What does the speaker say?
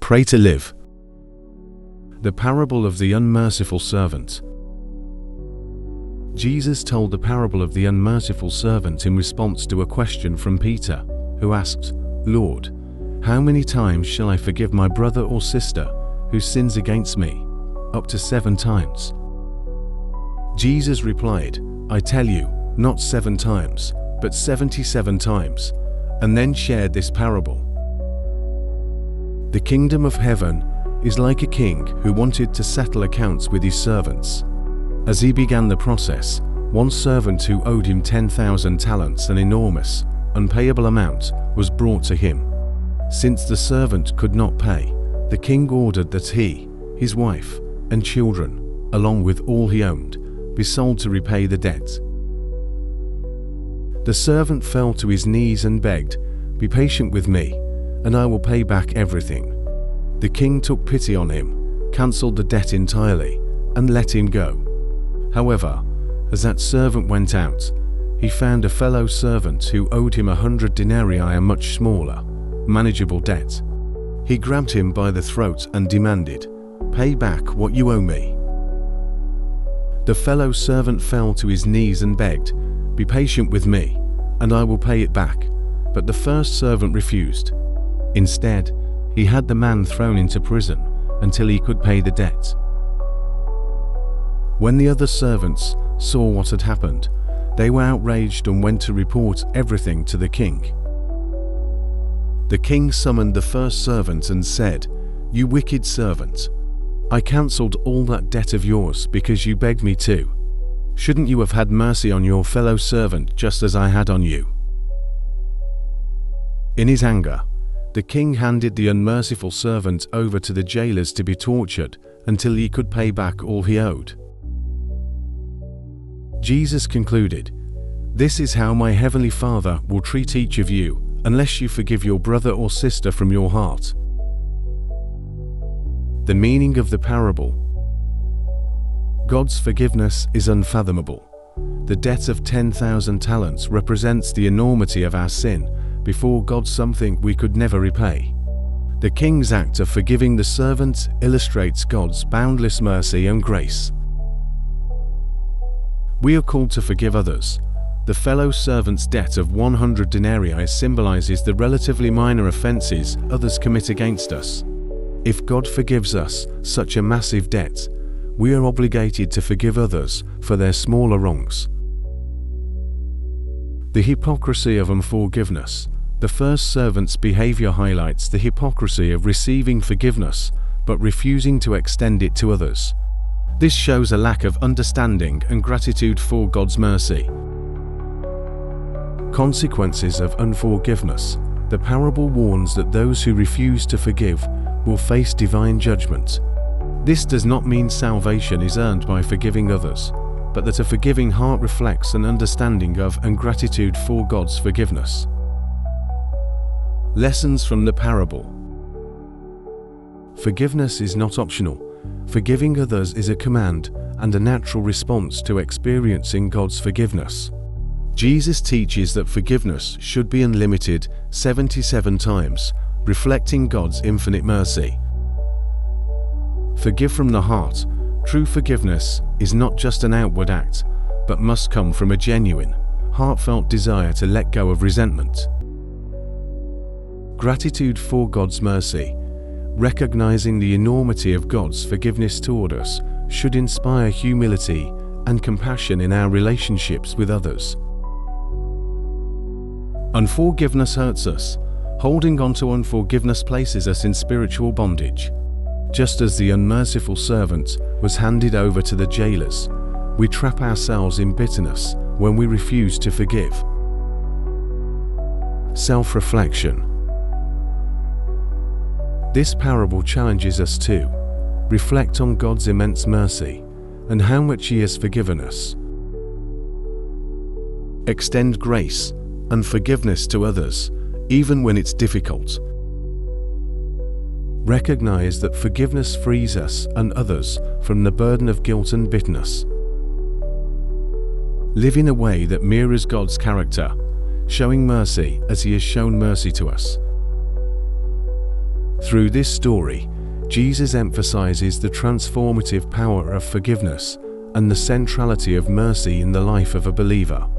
Pray to Live. The parable of the unmerciful servant. Jesus told the parable of the unmerciful servant in response to a question from Peter, who asked, "Lord, how many times shall I forgive my brother or sister who sins against me? Up to 7 times?" Jesus replied, "I tell you, not 7 times, but 77 times," and then shared this parable. The kingdom of heaven is like a king who wanted to settle accounts with his servants. As he began the process, one servant who owed him 10,000 talents, an enormous, unpayable amount, was brought to him. Since the servant could not pay, the king ordered that he, his wife, and children, along with all he owned, be sold to repay the debt. The servant fell to his knees and begged, "Be patient with me, and I will pay back everything." The king took pity on him, cancelled the debt entirely, and let him go. However, as that servant went out, he found a fellow servant who owed him 100 denarii, a much smaller, manageable debt. He grabbed him by the throat and demanded, "Pay back what you owe me." The fellow servant fell to his knees and begged, "Be patient with me, and I will pay it back." But the first servant refused. Instead, he had the man thrown into prison until he could pay the debt. When the other servants saw what had happened, they were outraged and went to report everything to the king. The king summoned the first servant and said, "You wicked servant, I cancelled all that debt of yours because you begged me to. Shouldn't you have had mercy on your fellow servant just as I had on you?" In his anger, the king handed the unmerciful servant over to the jailers to be tortured until he could pay back all he owed. Jesus concluded, "This is how my heavenly Father will treat each of you unless you forgive your brother or sister from your heart." The meaning of the parable. God's forgiveness is unfathomable. The debt of 10,000 talents represents the enormity of our sin before God, something we could never repay. The king's act of forgiving the servant illustrates God's boundless mercy and grace. We are called to forgive others. The fellow servant's debt of 100 denarii symbolizes the relatively minor offenses others commit against us. If God forgives us such a massive debt, we are obligated to forgive others for their smaller wrongs. The hypocrisy of unforgiveness. The first servant's behavior highlights the hypocrisy of receiving forgiveness but refusing to extend it to others. This shows a lack of understanding and gratitude for God's mercy. Consequences of unforgiveness. The parable warns that those who refuse to forgive will face divine judgment. This does not mean salvation is earned by forgiving others, but that a forgiving heart reflects an understanding of and gratitude for God's forgiveness. Lessons from the parable. Forgiveness is not optional. Forgiving others is a command and a natural response to experiencing God's forgiveness. Jesus teaches that forgiveness should be unlimited 77 times, reflecting God's infinite mercy. Forgive from the heart. True forgiveness is not just an outward act, but must come from a genuine, heartfelt desire to let go of resentment. Gratitude for God's mercy. Recognizing the enormity of God's forgiveness toward us should inspire humility and compassion in our relationships with others. Unforgiveness hurts us. Holding on to unforgiveness places us in spiritual bondage. Just as the unmerciful servant was handed over to the jailers, we trap ourselves in bitterness when we refuse to forgive. Self-reflection. This parable challenges us to reflect on God's immense mercy and how much He has forgiven us. Extend grace and forgiveness to others, even when it's difficult. Recognize that forgiveness frees us and others from the burden of guilt and bitterness. Live in a way that mirrors God's character, showing mercy as He has shown mercy to us. Through this story, Jesus emphasizes the transformative power of forgiveness and the centrality of mercy in the life of a believer.